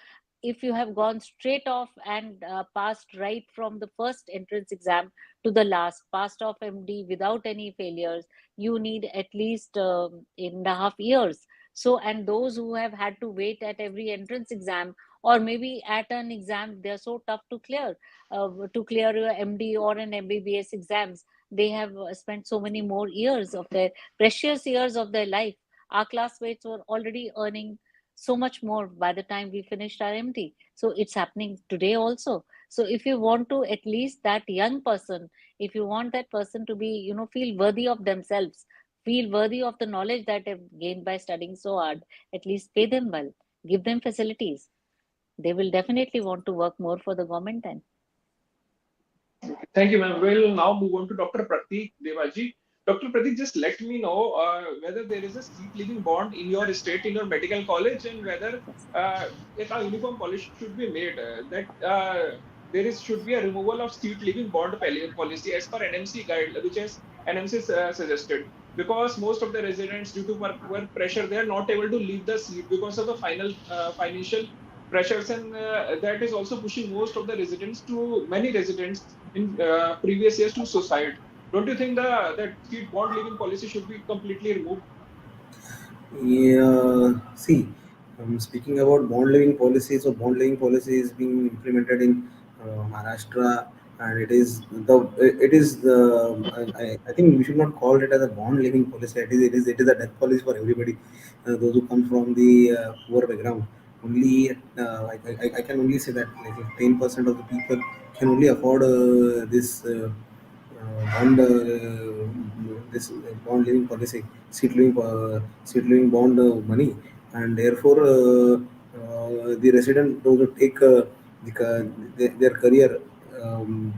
if you have gone straight off and passed right from the first entrance exam to the last, passed off MD without any failures, you need at least 8.5 years. So, and those who have had to wait at every entrance exam or maybe at an exam, they're so tough to clear your MD or an MBBS exams. They have spent so many more years of their precious years of their life. Our classmates were already earning so much more by the time we finished our MD. So it's happening today also. So if you want to at least that young person, if you want that person to be, feel worthy of themselves, feel worthy of the knowledge that they've gained by studying so hard, at least pay them well, give them facilities. They will definitely want to work more for the government then. Thank you, ma'am. We'll now move on to Dr. Pratik Devaji. Dr. Pratik, just let me know whether there is a seat leaving bond in your state, in your medical college, and whether Yes. if a uniform policy should be made, that there is should be a removal of seat leaving bond policy as per NMC guide, which is NMC suggested. Because most of the residents, due to work pressure, they are not able to leave the seat because of the financial pressures, and that is also pushing most of the residents to many residents in previous years to suicide. Don't you think that seat bond living policy should be completely removed? Yeah, see, speaking about bond living policy, so bond living policy is being implemented in Maharashtra, and it is I think we should not call it as a bond living policy. It is a death policy for everybody, those who come from the poor background. Only I can only say that like 10% of the people can only afford this. Bond this bond living policy, seed living bond money, and therefore the resident those who take their career, um,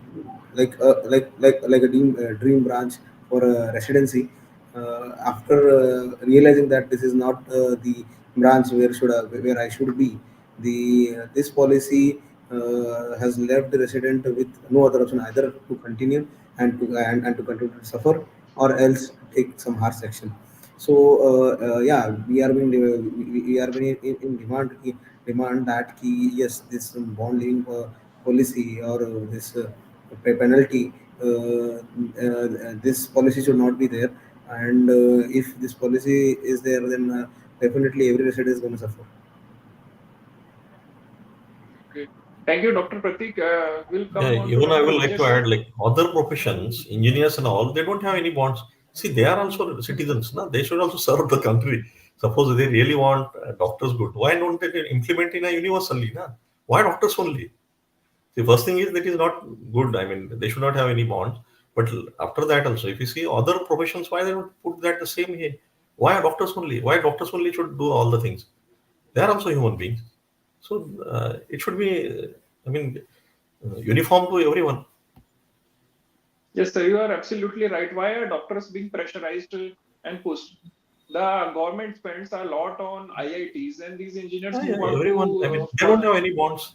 like a dream branch for a residency, after realizing that this is not the branch where I should be, the this policy has left the resident with no other option either to continue and to continue to suffer, or else take some harsh action. So yeah, we are being in demand that yes, this bond living policy or this penalty, this policy should not be there, and if this policy is there, then definitely every resident is going to suffer. Okay. Thank you, Dr. Pratik. We'll Yeah, come on to even I Dr. would like Vijay to sir. add, like other professions, engineers and all, they don't have any bonds. See, they are also citizens, no? They should also serve the country. Suppose they really want doctors good, why don't they implement in a universally, na? Why doctors only? The first thing is that is not good. I mean, they should not have any bonds. But after that also, if you see other professions, why they don't put that the same way? Why doctors only? Why doctors only should do all the things? They are also human beings. So it should be, I mean, uniform to everyone. Yes, sir, you are absolutely right. Why are doctors being pressurized and pushed? The government spends a lot on IITs, and these engineers Yeah, move out to everyone. I mean, they don't have any bonds.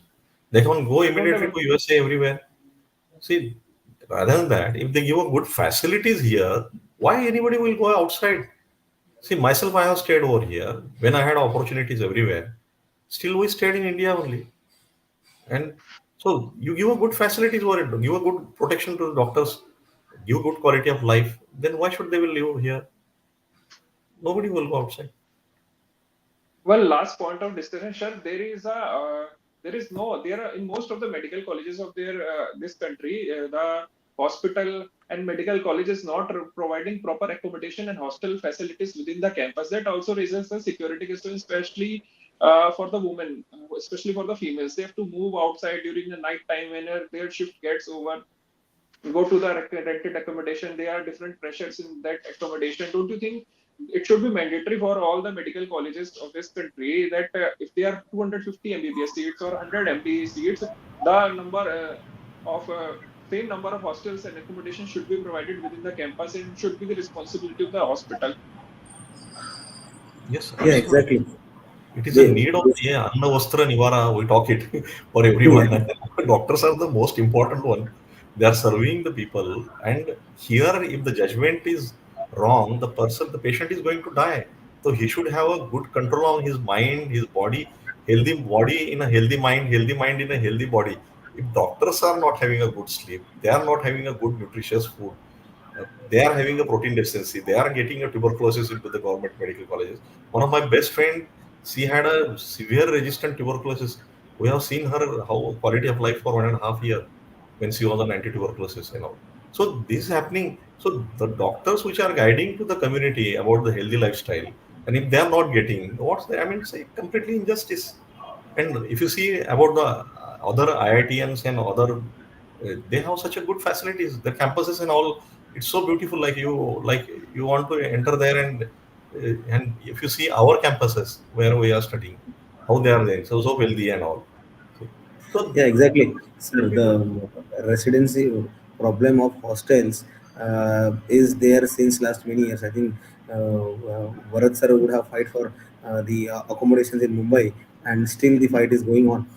They can go they don't immediately have. to USA everywhere. See, rather than that, if they give a good facilities here, why anybody will go outside? See, myself, I have stayed over here when I had opportunities everywhere. Still, we stayed in India only. And so you give a good facilities for it, give a good protection to the doctors, give good quality of life. Then why should they will live here? Nobody will go outside. Well, last point of discussion, sir. There is no there are in most of the medical colleges of their this country, the hospital and medical college is not providing proper accommodation and hostel facilities within the campus. That also raises the security concern, especially for the women, especially for the females. They have to move outside during the night time when their shift gets over, go to the rented accommodation. There are different pressures in that accommodation. Don't you think it should be mandatory for all the medical colleges of this country that if they are 250 MBBS seats or 100 MD seats, the number of same number of hostels and accommodation should be provided within the campus and should be the responsibility of the hospital. Yes, Yeah, absolutely. exactly. It is a They, need of they yeah, Anna Vastra Nivara, we talk it for everyone. yeah, Doctors are the most important one. They are serving the people. And here, if the judgment is wrong, the patient is going to die. So he should have a good control on his mind, his body, healthy body in a healthy mind in a healthy body. If doctors are not having a good sleep, they are not having a good nutritious food, they are having a protein deficiency. They are getting a tuberculosis into the government medical colleges. One of my best friend, she had a severe resistant tuberculosis. We have seen her how quality of life for 1.5 year when she was on anti-tuberculosis and all. So this is happening. So the doctors which are guiding to the community about the healthy lifestyle, and if they are not getting what's the, I mean, say completely injustice. And if you see about the other IITians and other, they have such a good facilities. The campuses and all, it's so beautiful. Like you want to enter there and if you see our campuses where we are studying, how they are there, so healthy and all. See? So yeah, exactly. So Let me the know. residency problem of hostels is there since last many years. I think Bharat sir would have fight for the accommodations in Mumbai, and still the fight is going on.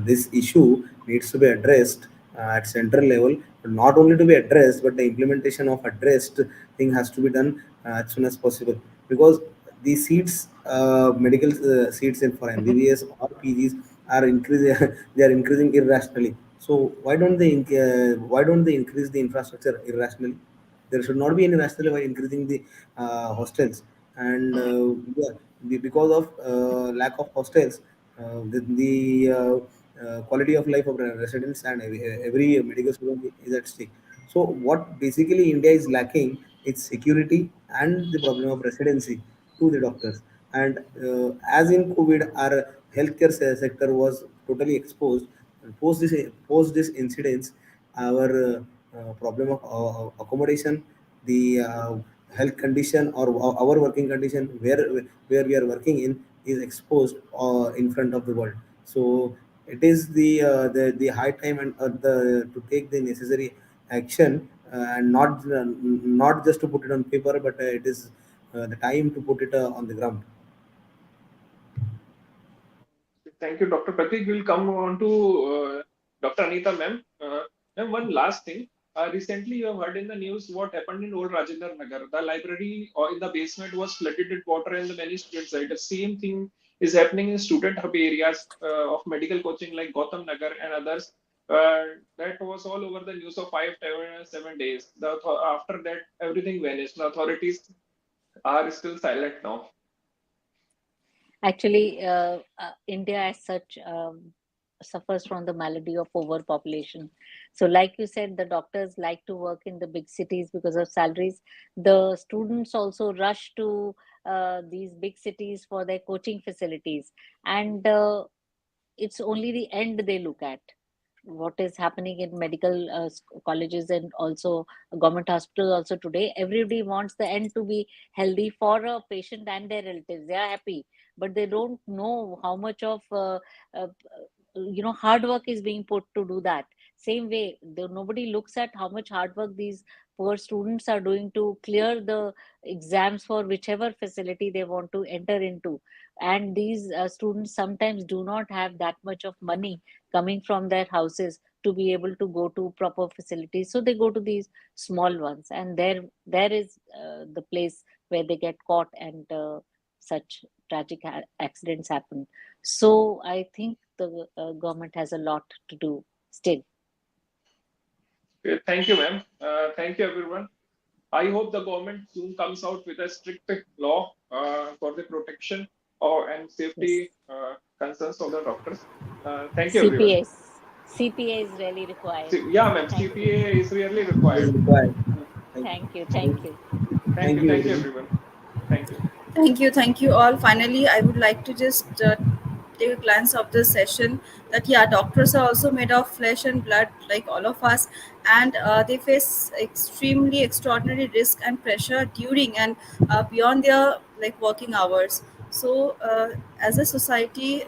This issue needs to be addressed at central level, not only to be addressed, but the implementation of addressed thing has to be done as soon as possible, because the seats, medical seats in for MBBS or PGs are increasing. They are increasing irrationally. So why don't they increase the infrastructure irrationally? There should not be any rationale by increasing the hostels. And yeah, because of lack of hostels, the quality of life of the residents and every medical student is at stake. So what basically India is lacking is security and the problem of residency to the doctors. And as in COVID, our healthcare sector was totally exposed. And post this incidents, our problem of accommodation, the health condition or our working condition where we are working in is exposed in front of the world. So it is the high time and the to take the necessary action, and not just to put it on paper, but it is the time to put it on the ground. Thank you, Dr. Pratik. We'll come on to Dr. Anita, ma'am. Ma'am, one last thing. Recently, you have heard in the news what happened in Old Rajendra Nagar. The library in the basement was flooded with water, and many students died. The same thing is happening in student hub areas of medical coaching like Gautam Nagar and others. That was all over the news of 7 days. After that, everything vanished. The authorities are still silent now. Actually, India as such suffers from the malady of overpopulation. So, like you said, the doctors like to work in the big cities because of salaries. The students also rush to these big cities for their coaching facilities, and it's only the end they look at. What is happening in medical colleges and also government hospitals also today, everybody wants the end to be healthy for a patient and their relatives. They are happy, but they don't know how much of hard work is being put to do that. Same way, nobody looks at how much hard work these poor students are doing to clear the exams for whichever facility they want to enter into. And these students sometimes do not have that much of money coming from their houses to be able to go to proper facilities, so they go to these small ones, and there is the place where they get caught, and such tragic accidents happen. So I think the government has a lot to do still. Thank you, ma'am. Thank you, everyone. I hope the government soon comes out with a strict law for the protection or and Yes. safety concerns of the doctors. Thank you, everyone. CPA is really required. Yeah, ma'am. Thank you. CPA is really Is required. required. Thank you. Thank you. Thank, Thank you. Thank you, everyone. everyone. Thank you. Thank you all. Finally, I would like to just take a glance of this session that yeah, doctors are also made of flesh and blood like all of us, and they face extremely extraordinary risk and pressure during and beyond their like working hours. So, as a society,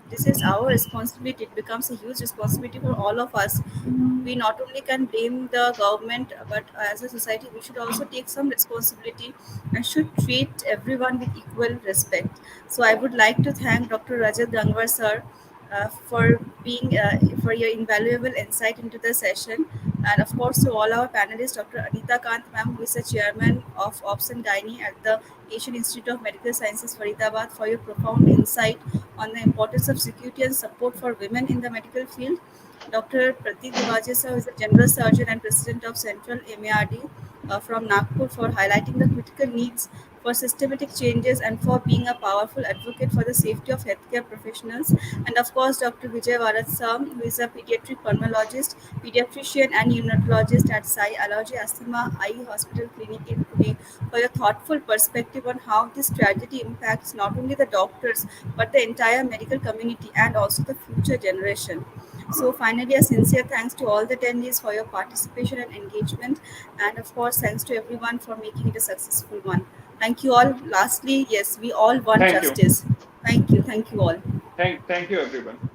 this is our responsibility. It becomes a huge responsibility for all of us. We not only can blame the government, but as a society we should also take some responsibility and should treat everyone with equal respect. So I would like to thank Dr. Rajat Gangwar sir for being for your invaluable insight into the session, and of course to all our panelists, Dr. Anita Kant ma'am, who is the chairman of Ops and Gynae at the Asian Institute of Medical Sciences Faridabad, for your profound insight on the importance of security and support for women in the medical field. Dr. Pratik Devajesa, who is the General Surgeon and President of Central MARD from Nagpur, for highlighting the critical needs for systematic changes and for being a powerful advocate for the safety of healthcare professionals. And of course, Dr. Vijay Varatham, who is a pediatric pulmonologist, pediatrician, and immunologist at Sai Allergy Asthma Eye Hospital Clinic in Pune, for your thoughtful perspective on how this tragedy impacts not only the doctors but the entire medical community and also the future generation. So, finally, a sincere thanks to all the attendees for your participation and engagement, and of course, thanks to everyone for making it a successful one. Thank you all. Lastly, yes, we all want Thank you. justice. Thank you. Thank you all. Thank you, everyone.